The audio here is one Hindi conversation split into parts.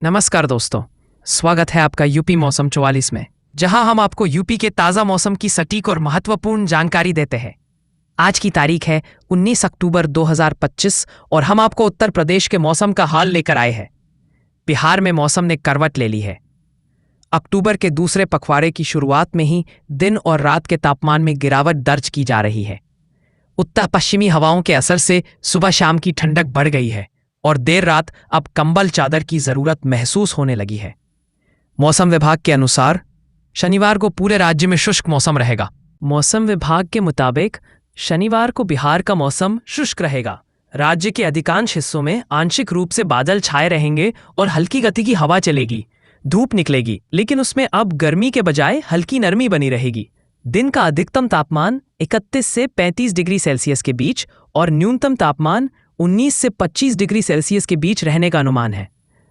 नमस्कार दोस्तों, स्वागत है आपका यूपी मौसम 44 में, जहां हम आपको यूपी के ताज़ा मौसम की सटीक और महत्वपूर्ण जानकारी देते हैं। आज की तारीख है 19 अक्टूबर 2025 और हम आपको उत्तर प्रदेश के मौसम का हाल लेकर आए हैं। बिहार में मौसम ने करवट ले ली है। अक्टूबर के दूसरे पखवाड़े की शुरुआत में ही दिन और रात के तापमान में गिरावट दर्ज की जा रही है। उत्तर पश्चिमी हवाओं के असर से सुबह शाम की ठंडक बढ़ गई है और देर रात अब कंबल चादर की जरूरत महसूस होने लगी है। मौसम विभाग के अनुसार शनिवार को पूरे राज्य में शुष्क मौसम रहेगा। मौसम विभाग के मुताबिक शनिवार को बिहार का मौसम शुष्क रहेगा। राज्य के अधिकांश हिस्सों में आंशिक रूप से बादल छाए रहेंगे और हल्की गति की हवा चलेगी। धूप निकलेगी, लेकिन उसमें अब गर्मी के बजाय हल्की नरमी बनी रहेगी। दिन का अधिकतम तापमान 31 से 35 डिग्री सेल्सियस के बीच और न्यूनतम तापमान 19 से 25 डिग्री सेल्सियस के बीच रहने का अनुमान है।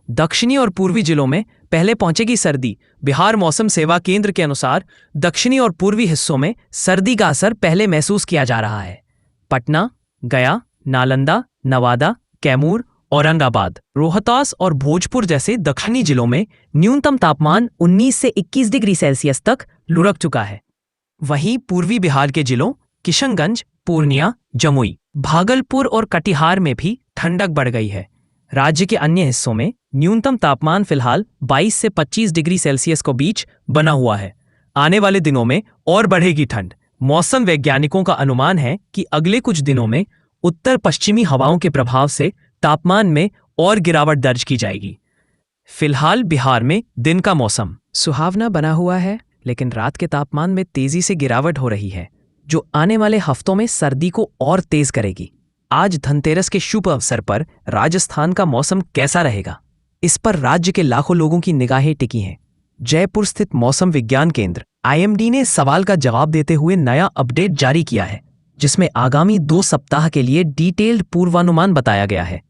दक्षिणी और पूर्वी जिलों में पहले पहुंचेगी सर्दी। बिहार मौसम सेवा केंद्र के अनुसार दक्षिणी और पूर्वी हिस्सों में सर्दी का असर पहले महसूस किया जा रहा है। पटना, गया, नालंदा, नवादा, कैमूर, औरंगाबाद, रोहतास और भोजपुर जैसे दक्षिणी जिलों में न्यूनतम तापमान 19 से 21 डिग्री सेल्सियस तक लुढ़क चुका है। वहीं पूर्वी बिहार के जिलों किशनगंज, पूर्णिया, जमुई, भागलपुर और कटिहार में भी ठंडक बढ़ गई है। राज्य के अन्य हिस्सों में न्यूनतम तापमान फिलहाल 22 से 25 डिग्री सेल्सियस के बीच बना हुआ है। आने वाले दिनों में और बढ़ेगी ठंड। मौसम वैज्ञानिकों का अनुमान है कि अगले कुछ दिनों में उत्तर पश्चिमी हवाओं के प्रभाव से तापमान में और गिरावट दर्ज की जाएगी। फिलहाल बिहार में दिन का मौसम सुहावना बना हुआ है, लेकिन रात के तापमान में तेजी से गिरावट हो रही है, जो आने वाले हफ्तों में सर्दी को और तेज करेगी। आज धनतेरस के शुभ अवसर पर राजस्थान का मौसम कैसा रहेगा, इस पर राज्य के लाखों लोगों की निगाहें टिकी हैं। जयपुर स्थित मौसम विज्ञान केंद्र IMD ने सवाल का जवाब देते हुए नया अपडेट जारी किया है, जिसमें आगामी 2 सप्ताह के लिए डिटेल्ड पूर्वानुमान बताया गया है।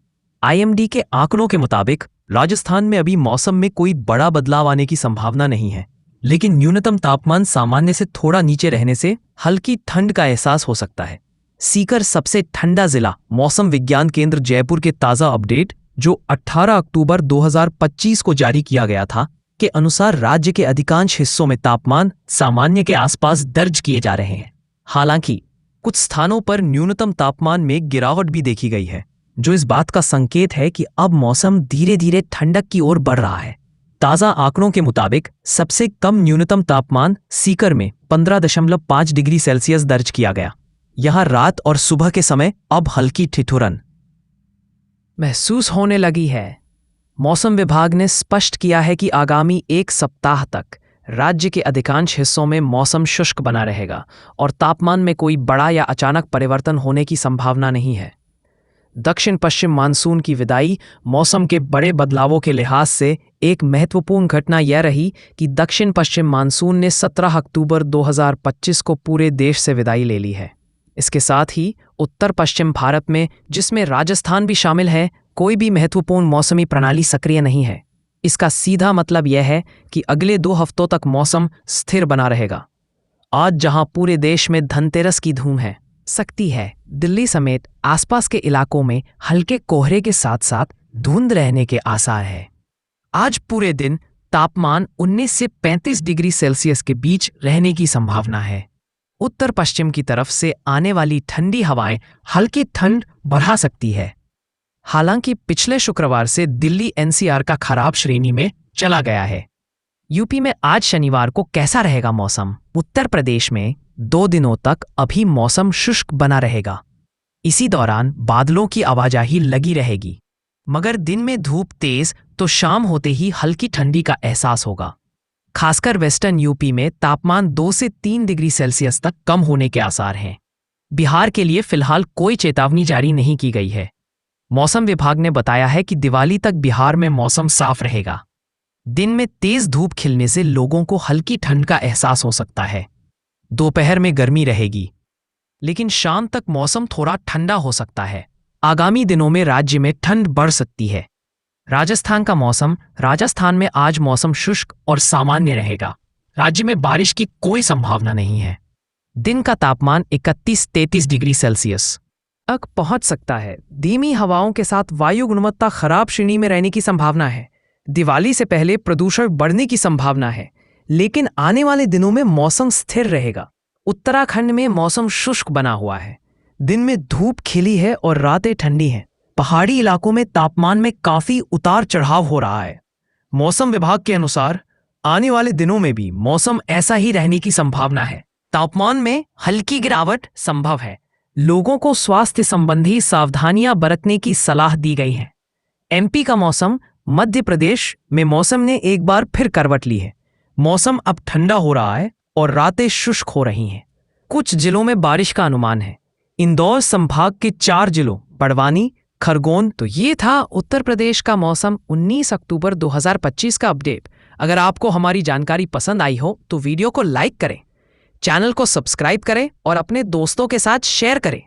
IMD के आंकड़ों के मुताबिक राजस्थान में अभी मौसम में कोई बड़ा बदलाव आने की संभावना नहीं है, लेकिन न्यूनतम तापमान सामान्य से थोड़ा नीचे रहने से हल्की ठंड का एहसास हो सकता है। सीकर सबसे ठंडा जिला मौसम विज्ञान केंद्र जयपुर के ताज़ा अपडेट, जो 18 अक्टूबर 2025 को जारी किया गया था, के अनुसार राज्य के अधिकांश हिस्सों में तापमान सामान्य के आसपास दर्ज किए जा रहे हैं। हालांकि कुछ स्थानों पर न्यूनतम तापमान में गिरावट भी देखी गई है, जो इस बात का संकेत है कि अब मौसम धीरे धीरे ठंडक की ओर बढ़ रहा है। ताज़ा आंकड़ों के मुताबिक सबसे कम न्यूनतम तापमान सीकर में 15.5 डिग्री सेल्सियस दर्ज किया गया। यहां रात और सुबह के समय अब हल्की ठिठुरन महसूस होने लगी है। मौसम विभाग ने स्पष्ट किया है कि आगामी 1 सप्ताह तक राज्य के अधिकांश हिस्सों में मौसम शुष्क बना रहेगा और तापमान में कोई बड़ा या अचानक परिवर्तन होने की संभावना नहीं है। दक्षिण पश्चिम मानसून की विदाई मौसम के बड़े बदलावों के लिहाज से एक महत्वपूर्ण घटना यह रही कि दक्षिण पश्चिम मानसून ने 17 अक्टूबर 2025 को पूरे देश से विदाई ले ली है। इसके साथ ही उत्तर पश्चिम भारत में, जिसमें राजस्थान भी शामिल है, कोई भी महत्वपूर्ण मौसमी प्रणाली सक्रिय नहीं है। इसका सीधा मतलब यह है कि अगले 2 हफ्तों तक मौसम स्थिर बना रहेगा। आज जहां पूरे देश में धनतेरस की धूम है, सकती है दिल्ली समेत आसपास के इलाकों में हल्के कोहरे के साथ साथ धुंध रहने के आसार है। आज पूरे दिन तापमान 19 से 35 डिग्री सेल्सियस के बीच रहने की संभावना है। उत्तर पश्चिम की तरफ से आने वाली ठंडी हवाएं हल्की ठंड बढ़ा सकती है। हालांकि पिछले शुक्रवार से दिल्ली NCR का खराब श्रेणी में चला गया है। यूपी में आज शनिवार को कैसा रहेगा मौसम? उत्तर प्रदेश में 2 दिनों तक अभी मौसम शुष्क बना रहेगा। इसी दौरान बादलों की आवाजाही लगी रहेगी, मगर दिन में धूप तेज तो शाम होते ही हल्की ठंडी का एहसास होगा। खासकर वेस्टर्न यूपी में तापमान 2 से 3 डिग्री सेल्सियस तक कम होने के आसार हैं। बिहार के लिए फिलहाल कोई चेतावनी जारी नहीं की गई है। मौसम विभाग ने बताया है कि दिवाली तक बिहार में मौसम साफ रहेगा। दिन में तेज धूप खिलने से लोगों को हल्की ठंड का एहसास हो सकता है। दोपहर में गर्मी रहेगी, लेकिन शाम तक मौसम थोड़ा ठंडा हो सकता है। आगामी दिनों में राज्य में ठंड बढ़ सकती है। राजस्थान का मौसम राजस्थान में आज मौसम शुष्क और सामान्य रहेगा। राज्य में बारिश की कोई संभावना नहीं है। दिन का तापमान 31-33 डिग्री सेल्सियस तक पहुंच सकता है। धीमी हवाओं के साथ वायु गुणवत्ता खराब श्रेणी में रहने की संभावना है। दिवाली से पहले प्रदूषण बढ़ने की संभावना है, लेकिन आने वाले दिनों में मौसम स्थिर रहेगा। उत्तराखंड में मौसम शुष्क बना हुआ है। दिन में धूप खिली है और रातें ठंडी हैं। पहाड़ी इलाकों में तापमान में काफी उतार चढ़ाव हो रहा है। मौसम विभाग के अनुसार आने वाले दिनों में भी मौसम ऐसा ही रहने की संभावना है। तापमान में हल्की गिरावट संभव है। लोगों को स्वास्थ्य संबंधी सावधानियां बरतने की सलाह दी गई है। एमपी का मौसम, मध्य प्रदेश में मौसम ने एक बार फिर करवट ली है। मौसम अब ठंडा हो रहा है और रातें शुष्क हो रही हैं। कुछ जिलों में बारिश का अनुमान है। इंदौर संभाग के 4 जिलों बड़वानी, खरगोन। तो ये था उत्तर प्रदेश का मौसम 19 अक्टूबर 2025 का अपडेट। अगर आपको हमारी जानकारी पसंद आई हो तो वीडियो को लाइक करें, चैनल को सब्सक्राइब करें और अपने दोस्तों के साथ शेयर करें।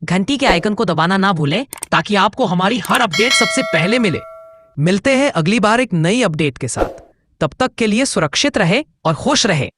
घंटी के आइकन को दबाना ना भूलें ताकि आपको हमारी हर अपडेट सबसे पहले मिले। मिलते हैं अगली बार एक नई अपडेट के साथ। तब तक के लिए सुरक्षित रहे और खुश रहे।